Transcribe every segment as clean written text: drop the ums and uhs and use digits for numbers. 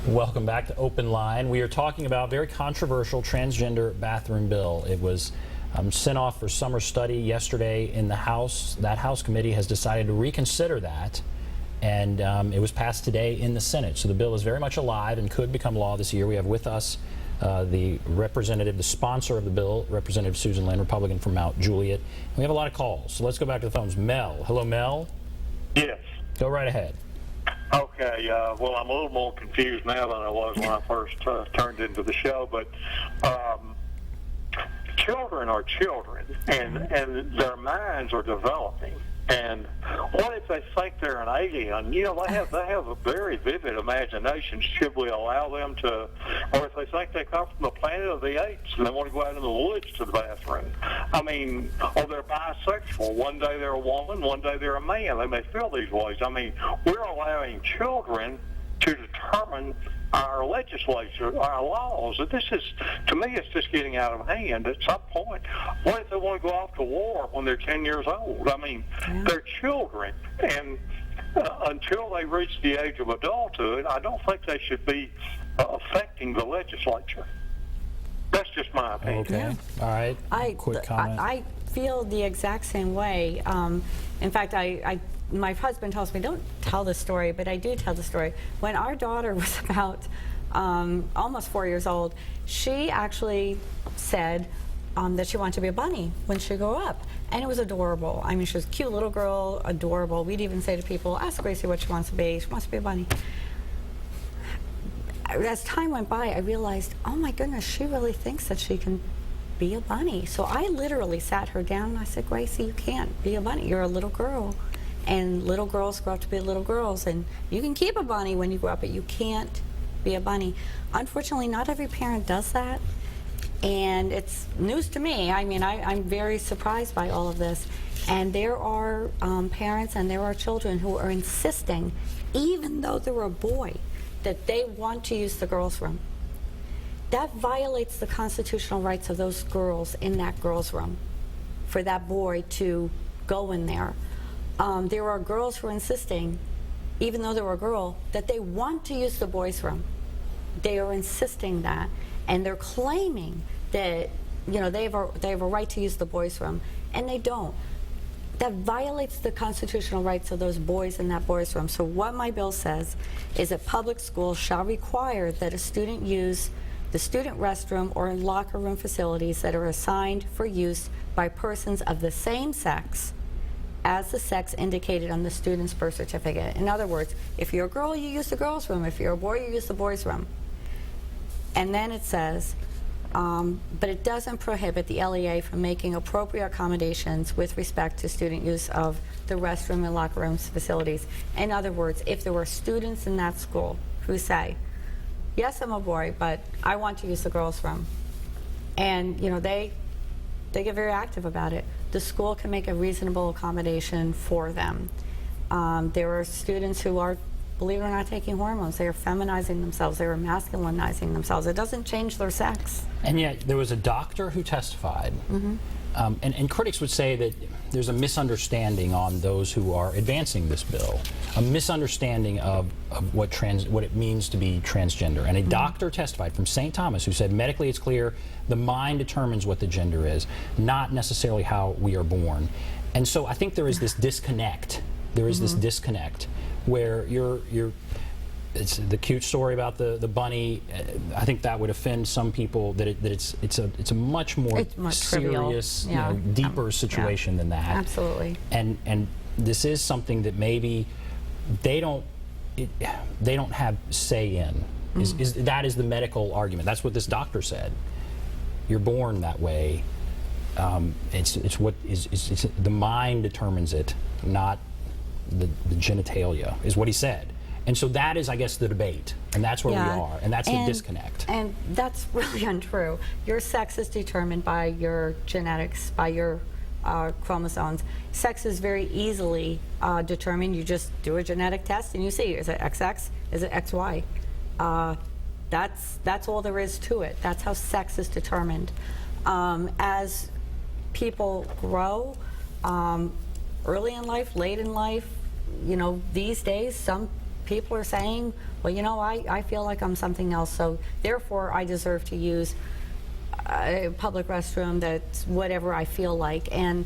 Welcome back to OpenLine. We are talking about a very controversial transgender bathroom bill. It was sent off for summer study yesterday in the House. That House committee has decided to reconsider that, and it was passed today in the Senate. So the bill is very much alive and could become law this year. We have with us the representative, the sponsor of the bill, Representative Susan Lynn, Republican from Mount Juliet. We have a lot of calls, so let's go back to the phones. Mel. Hello, Mel. Yes. Go right ahead. Okay, well, I'm a little more confused now than I was when I first turned into the show, but children are children, and their minds are developing. And what if they think they're an alien? You know, they have a very vivid imagination. Should we allow them to, or if they think they come from the planet of the apes and they want to go out in the woods to the bathroom? I mean, or they're bisexual. One day they're a woman, one day they're a man. They may feel these ways. I mean, we're allowing children to determine our legislature, our laws. This is, to me, it's just getting out of hand at some point. What if they want to go off to war when they're 10 years old? I mean, they're children, and until they reach the age of adulthood, I don't think they should be affecting the legislature. That's just my opinion. Okay. All right. Quick comment. I feel the exact same way. In fact, my husband tells me, don't tell the story, but I do tell the story. When our daughter was about almost 4 years old, she actually said that she wanted to be a bunny when she grew up. And it was adorable. I mean, she was a cute little girl, adorable. We'd even say to people, ask Gracie what she wants to be. She wants to be a bunny. As time went by, I realized, oh my goodness, she really thinks that she can be a bunny. So I literally sat her down and I said, Gracie, you can't be a bunny. You're a little girl. And little girls grow up to be little girls, and you can keep a bunny when you grow up, but you can't be a bunny. Unfortunately, not every parent does that, and it's news to me. I mean, I'm very surprised by all of this. And there are parents and there are children who are insisting, even though they're a boy, that they want to use the girls' room. That violates the constitutional rights of those girls in that girls' room, for that boy to go in there. There are girls who are insisting, even though they're a girl, that they want to use the boys' room. They are insisting that, and they're claiming that, you know, they have a right to use the boys' room, and they don't. That violates the constitutional rights of those boys in that boys' room. So what my bill says is that public schools shall require that a student use the student restroom or locker room facilities that are assigned for use by persons of the same sex as the sex indicated on the student's birth certificate. In other words, if you're a girl, you use the girls' room. If you're a boy, you use the boys' room. And then it says, but it doesn't prohibit the LEA from making appropriate accommodations with respect to student use of the restroom and locker room facilities. In other words, if there were students in that school who say, yes, I'm a boy, but I want to use the girls' room, and you know, they get very active about it, the school can make a reasonable accommodation for them. There are students who are, believe it or not, taking hormones. They are feminizing themselves. They are masculinizing themselves. It doesn't change their sex. And yet there was a doctor who testified. And critics would say that there's a misunderstanding on those who are advancing this bill, a misunderstanding of what it means to be transgender. And a doctor testified from St. Thomas who said medically it's clear the mind determines what the gender is, not necessarily how we are born. And so I think there is this disconnect. There is this disconnect where it's the cute story about the bunny. I think that would offend some people. That it's a much more serious, you know, deeper situation than that. Absolutely. And this is something that maybe they don't have say in. That is the medical argument. That's what this doctor said. You're born that way. It's what is the mind determines it, not the genitalia, is what he said. And so that is, I guess, the debate, and that's where we are, and that's the disconnect. And that's really untrue. Your sex is determined by your genetics, by your chromosomes. Sex is very easily determined. You just do a genetic test and you see, is it XX? Is it XY? That's all there is to it. That's how sex is determined. As people grow, early in life, late in life, you know, these days, some people are saying, well, you know, I feel like I'm something else, so therefore I deserve to use a public restroom that's whatever I feel like. And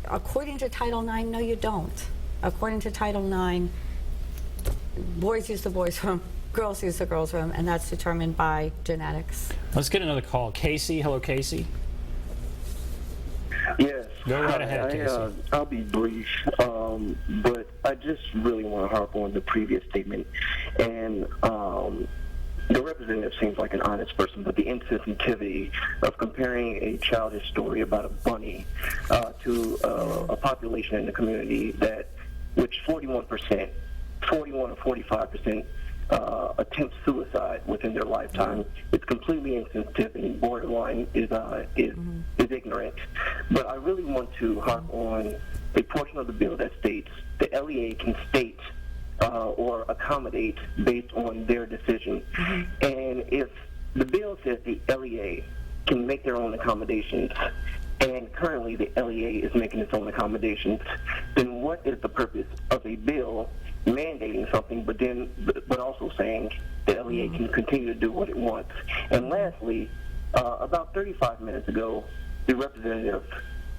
according to Title IX, no, you don't. According to Title IX, boys use the boys' room, girls use the girls' room, and that's determined by genetics. Let's get another call. Casey, hello, Casey. Yes. Go right ahead, Casey. I'll be brief, but I just really want to harp on the previous statement. And the representative seems like an honest person, but the insensitivity of comparing a childish story about a bunny to a population in the community which 41% or 45% attempt suicide within their lifetime. It's completely insensitive and borderline is ignorant. But I really want to harp on a portion of the bill that states the LEA can state or accommodate based on their decision. And if the bill says the LEA can make their own accommodations, and currently the LEA is making its own accommodations, then what is the purpose of a bill mandating something, but also saying the LEA can continue to do what it wants? And lastly, about 35 minutes ago, the representative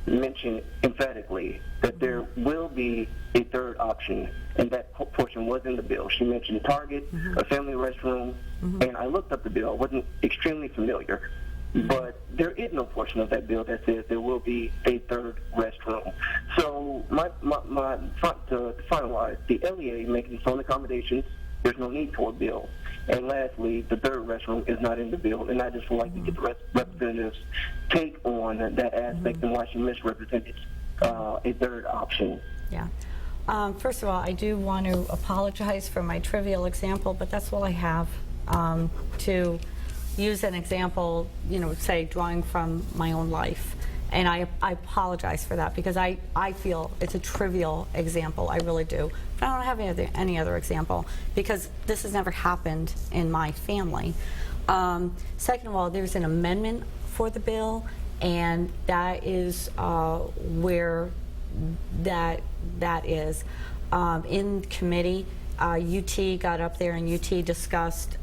mentioned emphatically that there will be a third option, and that portion was in the bill. She mentioned Target, a family restroom, and I looked up the bill. I wasn't extremely familiar, but there is no portion of that bill that says there will be a third restroom. So to finalize, the LEA making its own accommodations, there's no need for a bill. And lastly, the third restroom is not in the bill, and I just would like to get the representative's take on that aspect and why she misrepresented a third option. Yeah. First of all, I do want to apologize for my trivial example, but that's all I have. To use an example, you know, say drawing from my own life. And I apologize for that because I feel it's a trivial example. I really do. But I don't have any other example because this has never happened in my family. Second of all, there's an amendment for the bill, and that is where that is. In committee, UT got up there and UT discussed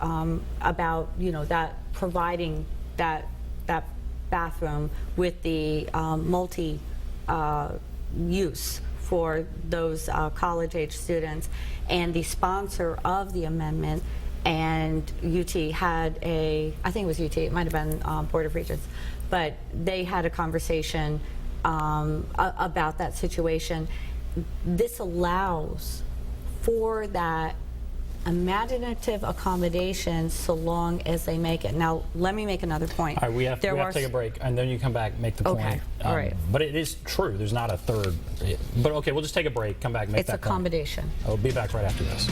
about, you know, that providing that bathroom with the multi use for those college-age students, and the sponsor of the amendment and UT had I think it was UT, it might have been Board of Regents, but they had a conversation about that situation. This allows for that imaginative accommodation so long as they make it. Now, let me make another point. All right, we have to take a break, and then you come back, make the point. Okay, all right. But it is true, there's not a third. But okay, we'll just take a break, come back, make that point. It's accommodation. I'll be back right after this.